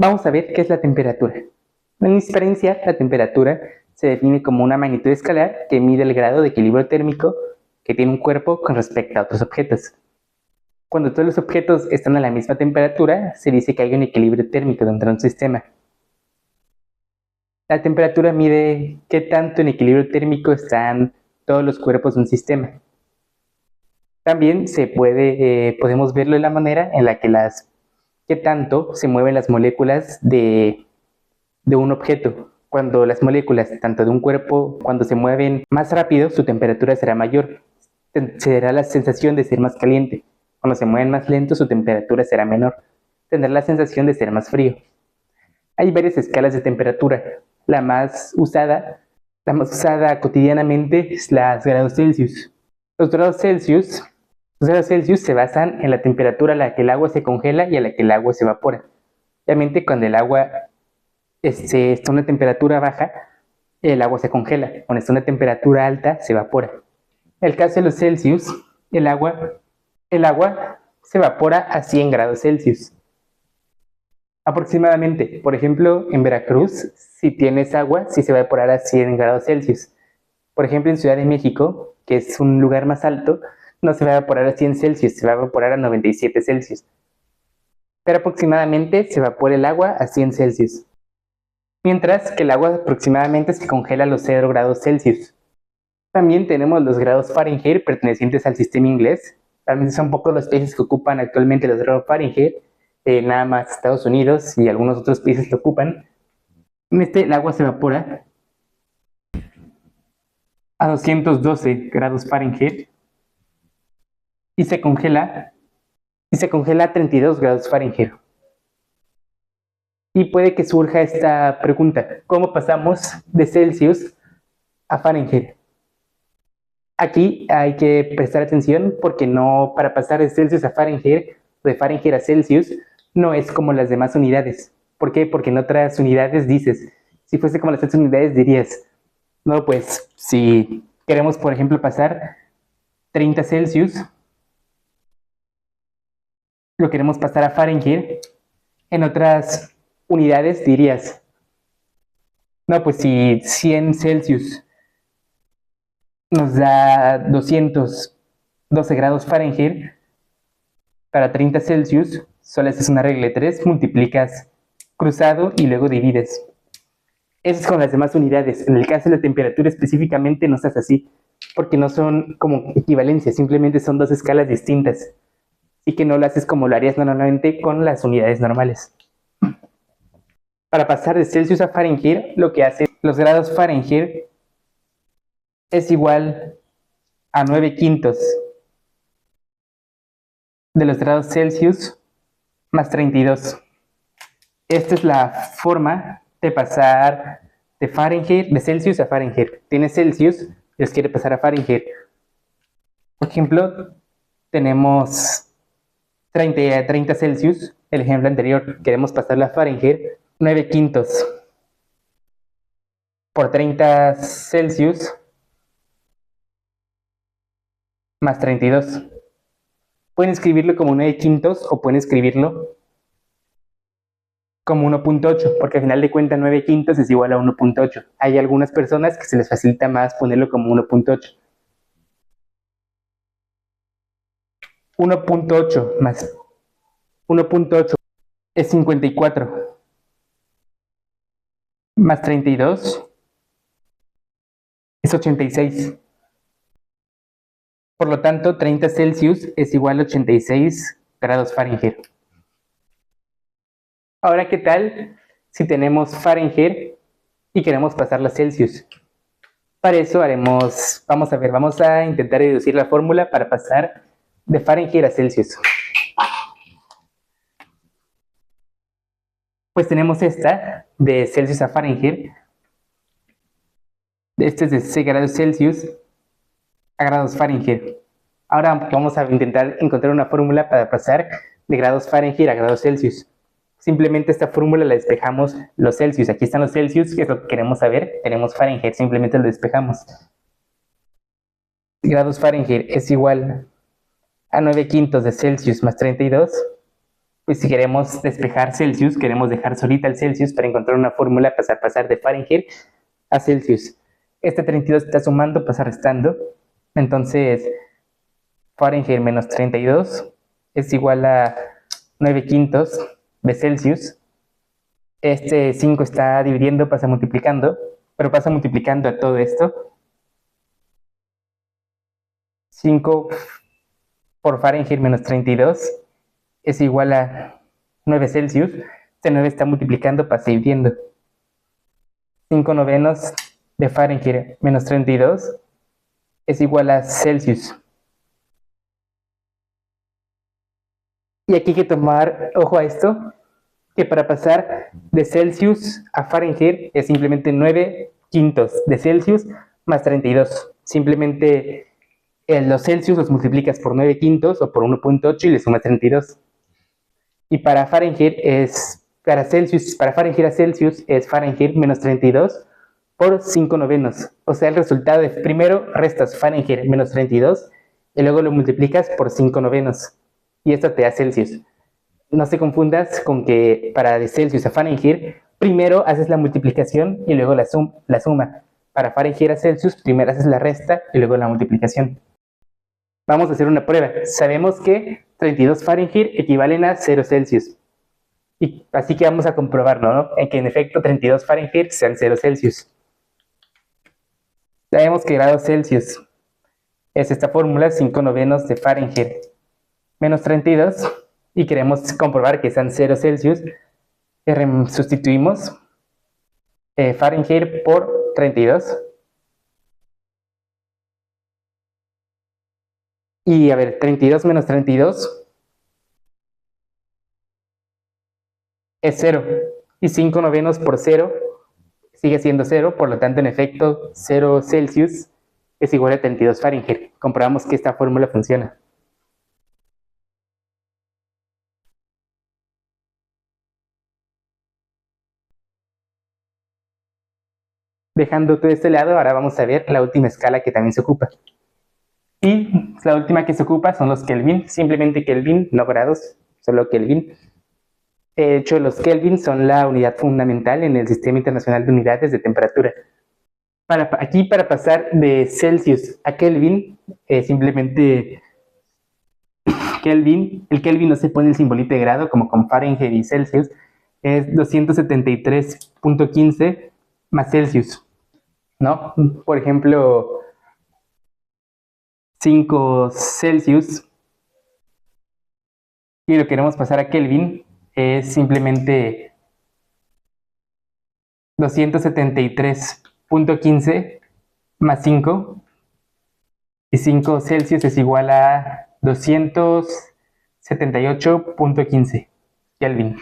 Vamos a ver qué es la temperatura. En experiencia, la temperatura se define como una magnitud escalar que mide el grado de equilibrio térmico que tiene un cuerpo con respecto a otros objetos. Cuando todos los objetos están a la misma temperatura, se dice que hay un equilibrio térmico dentro de un sistema. La temperatura mide qué tanto en equilibrio térmico están todos los cuerpos de un sistema. También podemos verlo de la manera en la que qué tanto se mueven las moléculas de un objeto. Cuando las moléculas, tanto de un cuerpo, cuando se mueven más rápido, su temperatura será mayor. Será la sensación de ser más caliente. Cuando se mueven más lento, su temperatura será menor. Tendrá la sensación de ser más frío. Hay varias escalas de temperatura. La más usada cotidianamente es los grados Celsius. Los grados Celsius se basan en la temperatura a la que el agua se congela y a la que el agua se evapora. Obviamente, cuando el agua está a una temperatura baja, el agua se congela. Cuando está a una temperatura alta, se evapora. En el caso de los Celsius, el agua se evapora a 100 grados Celsius. Aproximadamente, por ejemplo, en Veracruz, si tienes agua, sí se va a evaporar a 100 grados Celsius. Por ejemplo, en Ciudad de México, que es un lugar más alto, no se va a evaporar a 100 Celsius, se va a evaporar a 97 Celsius. Pero aproximadamente se evapora el agua a 100 Celsius. Mientras que el agua aproximadamente se congela a los 0 grados Celsius. También tenemos los grados Fahrenheit pertenecientes al sistema inglés. Realmente son pocos los países que ocupan actualmente los grados Fahrenheit. Nada más Estados Unidos y algunos otros países lo ocupan. En el agua se evapora a 212 grados Fahrenheit y se congela a 32 grados Fahrenheit. Y puede que surja esta pregunta: ¿cómo pasamos de Celsius a Fahrenheit? Aquí hay que prestar atención porque para pasar de Celsius a Fahrenheit, de Fahrenheit a Celsius, no es como las demás unidades. ¿Por qué? Porque en otras unidades dices, si fuese como las otras unidades dirías, no, pues si queremos, por ejemplo, pasar 30 Celsius, lo queremos pasar a Fahrenheit, en otras unidades dirías, no, pues si 100 Celsius nos da 212 grados Fahrenheit, para 30 Celsius solo haces una regla de 3, multiplicas cruzado y luego divides. Eso es con las demás unidades. En el caso de la temperatura específicamente no se hace así, porque no son como equivalencias, simplemente son dos escalas distintas. Así que no lo haces como lo harías normalmente con las unidades normales. Para pasar de Celsius a Fahrenheit, lo que hacen los grados Fahrenheit es igual a 9/5 de los grados Celsius más 32. Esta es la forma de pasar de Celsius a Fahrenheit. Tiene Celsius y los quiere pasar a Fahrenheit. Por ejemplo, tenemos 30 Celsius, el ejemplo anterior, queremos pasarla a Fahrenheit, 9/5 por 30 Celsius más 32. Pueden escribirlo como 9/5 o pueden escribirlo como 1.8, porque al final de cuentas 9/5 es igual a 1.8. Hay algunas personas que se les facilita más ponerlo como 1.8. 1.8 más 1.8 es 54 más 32 es 86. Por lo tanto, 30 Celsius es igual a 86 grados Fahrenheit. Ahora, ¿qué tal si tenemos Fahrenheit y queremos pasarla a Celsius? Para eso vamos a intentar deducir la fórmula para pasar de Fahrenheit a Celsius. Pues tenemos esta de Celsius a Fahrenheit. Este es de 6 grados Celsius a grados Fahrenheit. Ahora vamos a intentar encontrar una fórmula para pasar de grados Fahrenheit a grados Celsius. Simplemente esta fórmula la despejamos los Celsius. Aquí están los Celsius, que es lo que queremos saber. Tenemos Fahrenheit, simplemente lo despejamos. Grados Fahrenheit es igual a 9/5 de Celsius más 32. pues si queremos despejar Celsius, queremos dejar solita el Celsius para encontrar una fórmula, pasar de Fahrenheit a Celsius. Este 32 está sumando, pasa restando. Entonces, Fahrenheit menos 32 es igual a 9 quintos de Celsius. Este 5 está dividiendo, pasa multiplicando, pero pasa multiplicando a todo esto. 5 por Fahrenheit menos 32 es igual a 9 Celsius. Este 9 está multiplicando, pasa dividiendo. 5 novenos de Fahrenheit menos 32 es igual a Celsius. Y aquí hay que tomar ojo a esto, que para pasar de Celsius a Fahrenheit es simplemente 9 quintos de Celsius más 32. Simplemente los Celsius los multiplicas por 9 quintos o por 1.8 y le sumas 32. Y para Fahrenheit para Fahrenheit a Celsius es Fahrenheit menos 32 por 5 novenos. O sea, el resultado es primero restas Fahrenheit menos 32 y luego lo multiplicas por 5 novenos. Y esto te da Celsius. No se confundas con que para de Celsius a Fahrenheit, primero haces la multiplicación y luego la suma. Para Fahrenheit a Celsius, primero haces la resta y luego la multiplicación. Vamos a hacer una prueba. Sabemos que 32 Fahrenheit equivalen a 0 Celsius. Y así que vamos a comprobarlo, ¿no? En que en efecto 32 Fahrenheit sean 0 Celsius. Sabemos que grado Celsius es esta fórmula, 5 novenos de Fahrenheit menos 32. Y queremos comprobar que sean 0 Celsius. Sustituimos Fahrenheit por 32. Y a ver, 32 menos 32 es 0. Y 5 novenos por 0 sigue siendo 0. Por lo tanto, en efecto, 0 Celsius es igual a 32 Fahrenheit. Comprobamos que esta fórmula funciona. Dejando todo este lado, ahora vamos a ver la última escala que también se ocupa. Y la última que se ocupa son los Kelvin, simplemente Kelvin, no grados, solo Kelvin. De hecho, los Kelvin son la unidad fundamental en el Sistema Internacional de Unidades de Temperatura. Aquí, para pasar de Celsius a Kelvin, simplemente Kelvin, el Kelvin no se pone el simbolito de grado como con Fahrenheit y Celsius, es 273.15 más Celsius, ¿no? Por ejemplo, 5 Celsius y lo queremos pasar a Kelvin, es simplemente 273.15 más 5, y 5 Celsius es igual a 278.15 Kelvin. O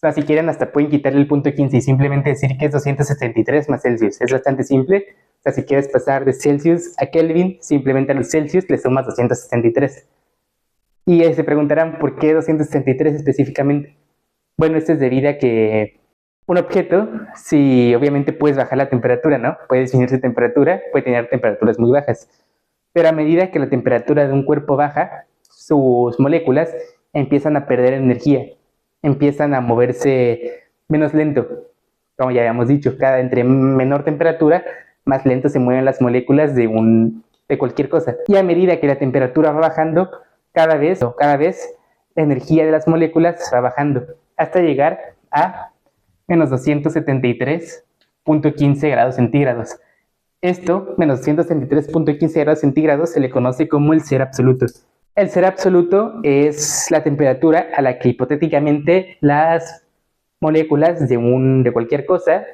sea, si quieren hasta pueden quitarle el punto 15 y simplemente decir que es 273 más Celsius. Es bastante simple. O sea, si quieres pasar de Celsius a Kelvin, simplemente a los Celsius le sumas 273. Y se preguntarán, ¿por qué 273 específicamente? Bueno, esto es debido a que un objeto, si obviamente puedes bajar la temperatura, ¿no? Puede disminuir su temperatura, puede tener temperaturas muy bajas. Pero a medida que la temperatura de un cuerpo baja, sus moléculas empiezan a perder energía, empiezan a moverse menos lento. Como ya habíamos dicho, entre menor temperatura, más lento se mueven las moléculas de cualquier cosa. Y a medida que la temperatura va bajando, cada vez la energía de las moléculas va bajando, hasta llegar a menos 273.15 grados centígrados. Esto, menos 273.15 grados centígrados, se le conoce como el cero absoluto. El cero absoluto es la temperatura a la que hipotéticamente las moléculas de cualquier cosa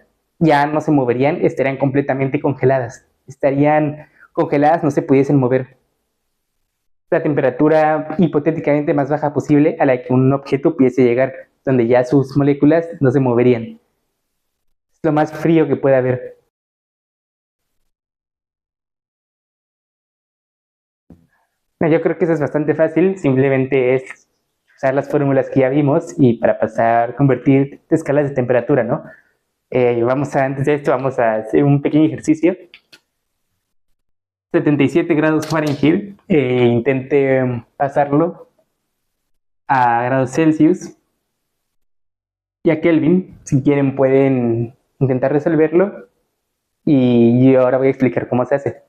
ya no se moverían, estarían completamente congeladas. Estarían congeladas, no se pudiesen mover. La temperatura hipotéticamente más baja posible a la que un objeto pudiese llegar, donde ya sus moléculas no se moverían. Es lo más frío que puede haber. Yo creo que eso es bastante fácil, simplemente es usar las fórmulas que ya vimos y para convertir escalas de temperatura, ¿no? Antes de esto vamos a hacer un pequeño ejercicio. 77 grados Fahrenheit, intente pasarlo a grados Celsius y a Kelvin. Si quieren pueden intentar resolverlo y yo ahora voy a explicar cómo se hace.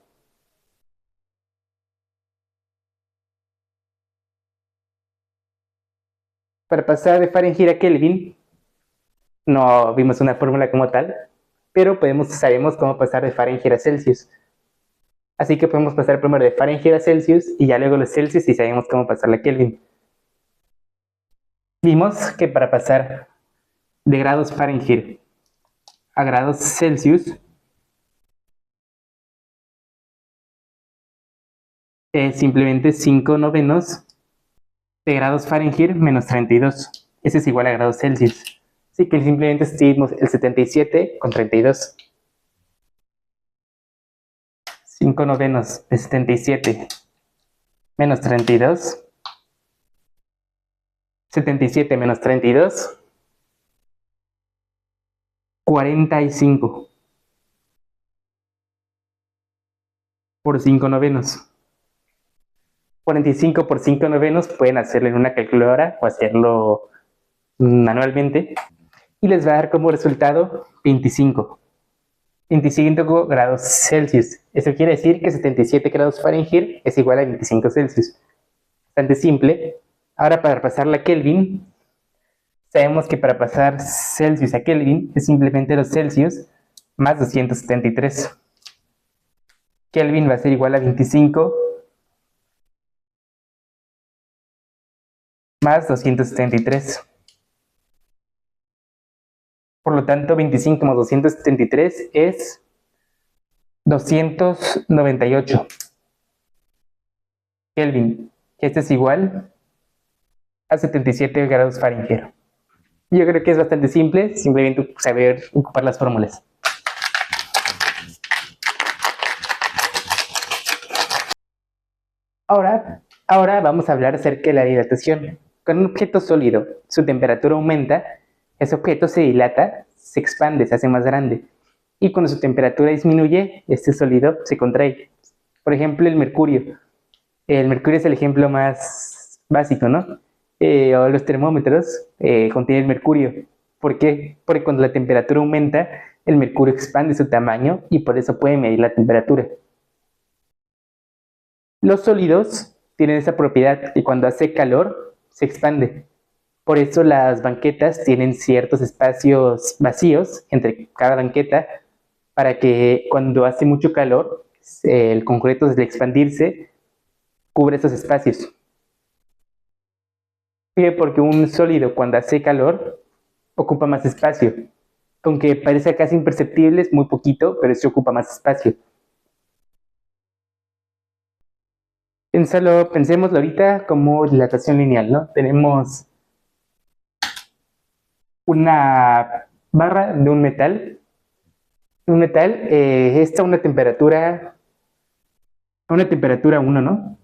Para pasar de Fahrenheit a Kelvin, no vimos una fórmula como tal, pero sabemos cómo pasar de Fahrenheit a Celsius. Así que podemos pasar primero de Fahrenheit a Celsius y ya luego los Celsius y sabemos cómo pasar a Kelvin. Vimos que para pasar de grados Fahrenheit a grados Celsius es simplemente 5 novenos de grados Fahrenheit menos 32. Ese es igual a grados Celsius. Así que simplemente escribimos el 77 con 32. 5 novenos de 77 menos 32. 77 menos 32. 45 por 5 novenos. 45 por 5 novenos pueden hacerlo en una calculadora o hacerlo manualmente y les va a dar como resultado 25 grados Celsius. Eso quiere decir que 77 grados Fahrenheit es igual a 25 Celsius. Bastante simple. Ahora para pasar a Kelvin, sabemos que para pasar Celsius a Kelvin es simplemente los Celsius más 273. Kelvin va a ser igual a 25 más 273. Por lo tanto, 25 más 273 es 298 Kelvin, que este es igual a 77 grados Fahrenheit. Yo creo que es bastante simple, simplemente saber ocupar las fórmulas. Ahora vamos a hablar acerca de la dilatación. Con un objeto sólido, su temperatura aumenta, ese objeto se dilata, se expande, se hace más grande. Y cuando su temperatura disminuye, este sólido se contrae. Por ejemplo, el mercurio. El mercurio es el ejemplo más básico, ¿no? O los termómetros contienen mercurio. ¿Por qué? Porque cuando la temperatura aumenta, el mercurio expande su tamaño y por eso puede medir la temperatura. Los sólidos tienen esa propiedad que cuando hace calor se expande. Por eso las banquetas tienen ciertos espacios vacíos entre cada banqueta para que cuando hace mucho calor el concreto al expandirse cubre esos espacios. Porque un sólido cuando hace calor ocupa más espacio. Aunque parece casi imperceptible, es muy poquito, pero sí ocupa más espacio. Pensémoslo ahorita como dilatación lineal, ¿no? Tenemos una barra de un metal. Un metal está a una temperatura 1, ¿no?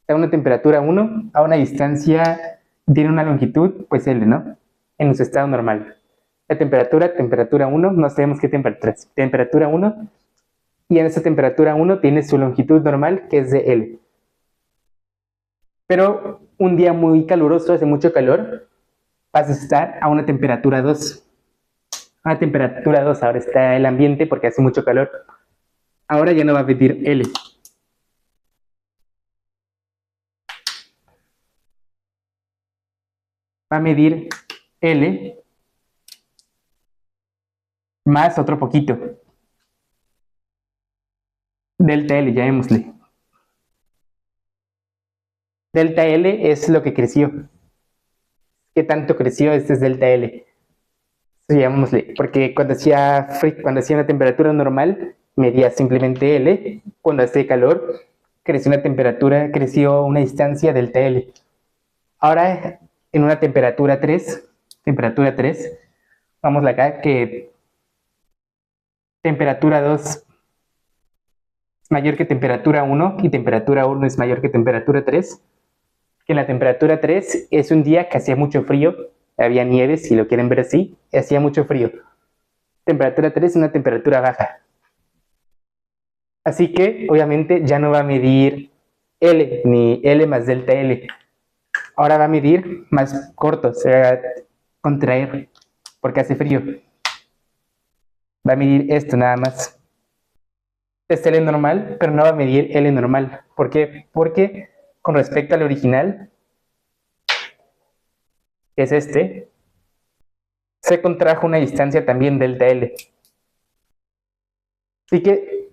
Está a una temperatura 1, a una distancia, tiene una longitud, pues L, ¿no? En su estado normal. La temperatura 1, no sabemos qué temperatura es. Temperatura 1, y en esa temperatura 1 tiene su longitud normal, que es de L. Pero un día muy caluroso, hace mucho calor, vas a estar a una temperatura 2. A temperatura 2 ahora está el ambiente porque hace mucho calor. Ahora ya no va a medir L. Va a medir L más otro poquito. Delta L, llamémosle. Delta L es lo que creció. ¿Qué tanto creció? Este es delta L. Llamémosle, porque cuando hacía una temperatura normal, medía simplemente L. Cuando hacía calor, creció una distancia delta L. Ahora, en una temperatura 3, vamos acá que temperatura 2 es mayor que temperatura 1 y temperatura 1 es mayor que temperatura 3. Que en la temperatura 3 es un día que hacía mucho frío, había nieve, si lo quieren ver así, hacía mucho frío. Temperatura 3 es una temperatura baja. Así que, obviamente, ya no va a medir L, ni L más delta L. Ahora va a medir más corto, se va a contraer porque hace frío. Va a medir esto nada más. Es L normal, pero no va a medir L normal. ¿Por qué? Porque con respecto al original, que es este, se contrajo una distancia también delta L. Así que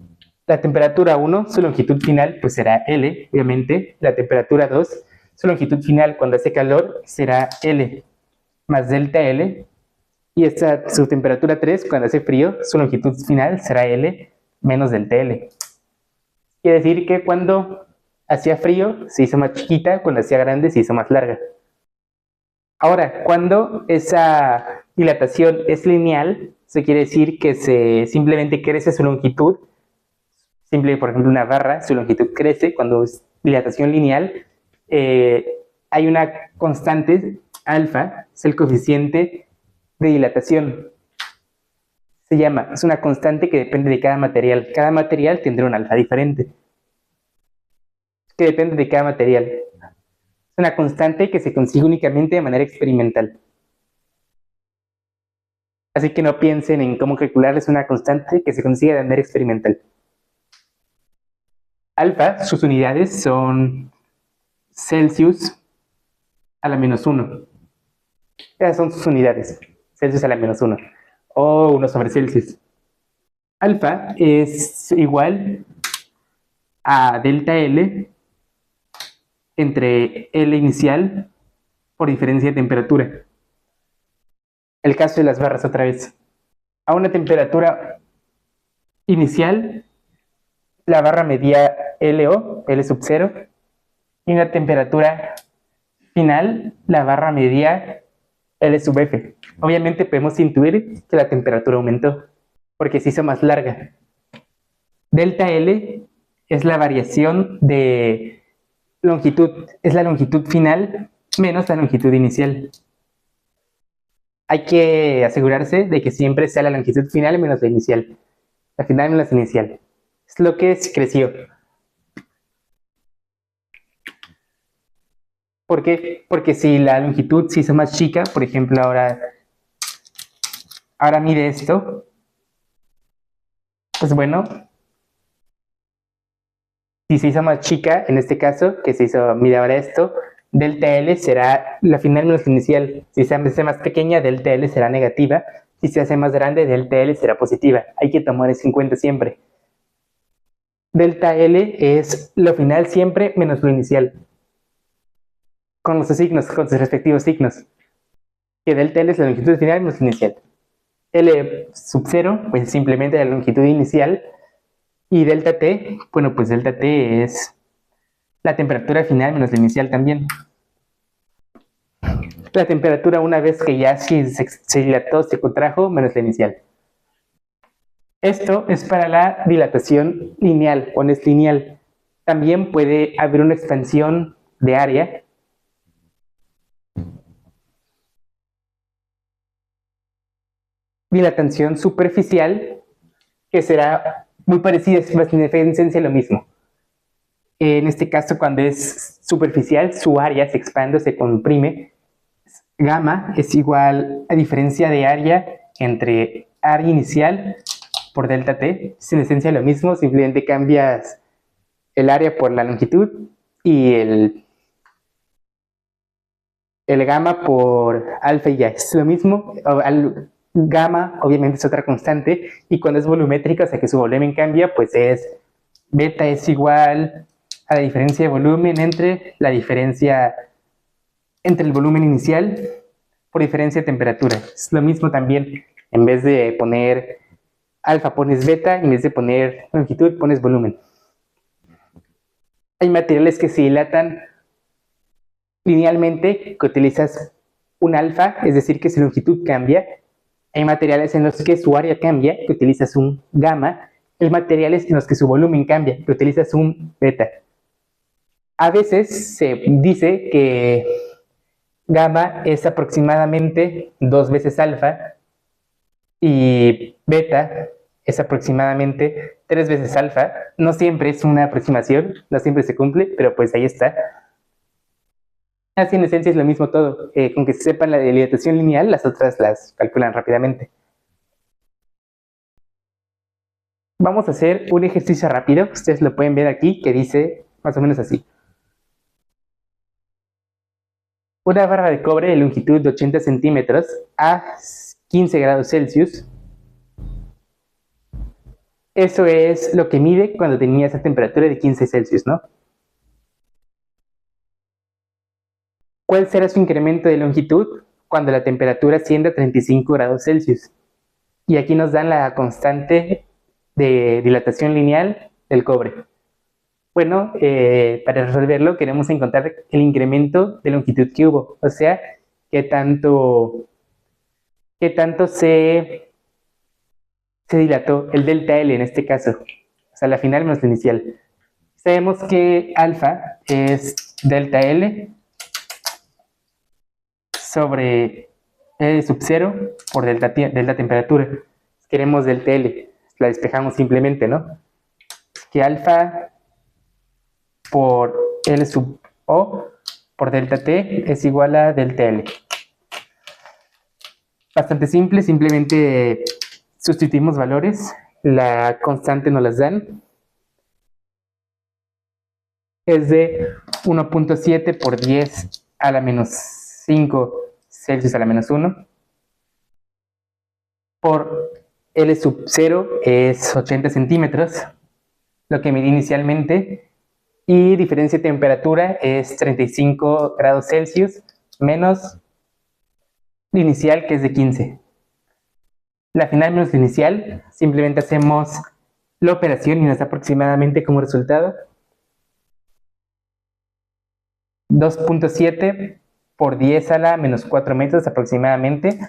la temperatura 1, su longitud final, pues será L, obviamente. La temperatura 2, su longitud final cuando hace calor será L más delta L. Y su temperatura 3, cuando hace frío, su longitud final será L menos delta L. Quiere decir que cuando hacía frío se hizo más chiquita, cuando hacía grande se hizo más larga. Ahora, cuando esa dilatación es lineal, eso quiere decir que simplemente crece su longitud. Simple, por ejemplo, una barra, su longitud crece cuando es dilatación lineal. Hay una constante, alfa, es el coeficiente de dilatación. Es una constante que depende de cada material. Cada material tendrá un alfa diferente, que depende de cada material. Es una constante que se consigue únicamente de manera experimental. Así que no piensen en cómo calcular, es una constante que se consigue de manera experimental. Alfa, sus unidades son Celsius a la menos 1. Esas son sus unidades. Celsius a la menos 1. O 1 sobre Celsius. Alfa es igual a delta L entre L inicial por diferencia de temperatura. El caso de las barras otra vez. A una temperatura inicial, la barra medía LO, L sub 0, y una temperatura final, la barra medía L sub F. Obviamente podemos intuir que la temperatura aumentó, porque se hizo más larga. Delta L es la variación de longitud, es la longitud final menos la longitud inicial. Hay que asegurarse de que siempre sea la longitud final menos la inicial. La final menos la inicial. Es lo que creció. ¿Por qué? Porque si la longitud se hizo más chica, por ejemplo, ahora mide esto, pues bueno, si se hizo más chica, en este caso, que mide ahora esto, delta L será la final menos la inicial. Si se hace más pequeña, delta L será negativa. Si se hace más grande, delta L será positiva. Hay que tomar eso en cuenta siempre. Delta L es lo final siempre menos lo inicial. Con los signos, con sus respectivos signos. Que delta L es la longitud final menos la inicial. L sub 0, pues simplemente la longitud inicial. Y delta T, bueno, pues delta T es la temperatura final menos la inicial también. La temperatura una vez que ya se dilató, se contrajo, menos la inicial. Esto es para la dilatación lineal, cuando es lineal. También puede haber una expansión de área. Dilatación superficial, que será muy parecida, es en esencia lo mismo. En este caso, cuando es superficial, su área se expande, se comprime. Gamma es igual a diferencia de área entre área inicial por delta T. Es en esencia lo mismo, simplemente cambias el área por la longitud y el gamma por alfa y ya. Es lo mismo. Gamma obviamente es otra constante y cuando es volumétrica, o sea que su volumen cambia, pues beta es igual a la diferencia de volumen entre el volumen inicial por diferencia de temperatura. Es lo mismo también, en vez de poner alfa pones beta, en vez de poner longitud pones volumen. Hay materiales que se dilatan linealmente, que utilizas un alfa, es decir, que su longitud cambia. Hay materiales en los que su área cambia, que utilizas un gamma. Hay materiales en los que su volumen cambia, que utilizas un beta. A veces se dice que gamma es aproximadamente 2 veces alfa y beta es aproximadamente 3 veces alfa. No siempre es una aproximación, no siempre se cumple, pero pues ahí está. Así en esencia es lo mismo todo. Con que se sepan la dilatación lineal, las otras las calculan rápidamente. Vamos a hacer un ejercicio rápido. Ustedes lo pueden ver aquí, que dice más o menos así. Una barra de cobre de longitud de 80 centímetros a 15 grados Celsius. Eso es lo que mide cuando tenía esa temperatura de 15 Celsius, ¿no? ¿Cuál será su incremento de longitud cuando la temperatura ascienda a 35 grados Celsius? Y aquí nos dan la constante de dilatación lineal del cobre. Bueno, para resolverlo queremos encontrar el incremento de longitud que hubo, o sea, qué tanto se dilató el delta L en este caso, o sea, la final menos la inicial. Sabemos que alfa es delta L sobre L sub 0 por delta temperatura. Queremos delta L, la despejamos simplemente, ¿no? Que alfa por L sub O por delta T es igual a delta L. Bastante simple, simplemente sustituimos valores, la constante nos las dan. Es de 1.7 por 10 a la menos 5 Celsius a la menos 1. Por L sub 0 es 80 centímetros, lo que medí inicialmente. Y diferencia de temperatura es 35 grados Celsius menos la inicial, que es de 15. La final menos la inicial, simplemente hacemos la operación y nos da aproximadamente como resultado 2.7 por 10 a la menos 4 metros aproximadamente.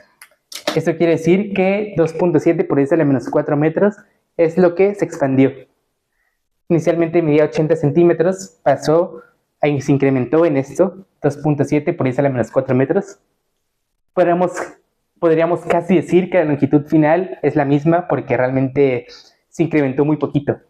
Esto quiere decir que 2.7 por 10 a la menos 4 metros es lo que se expandió. Inicialmente medía 80 centímetros, se incrementó en esto, 2.7 por 10 a la menos 4 metros. Podríamos casi decir que la longitud final es la misma porque realmente se incrementó muy poquito.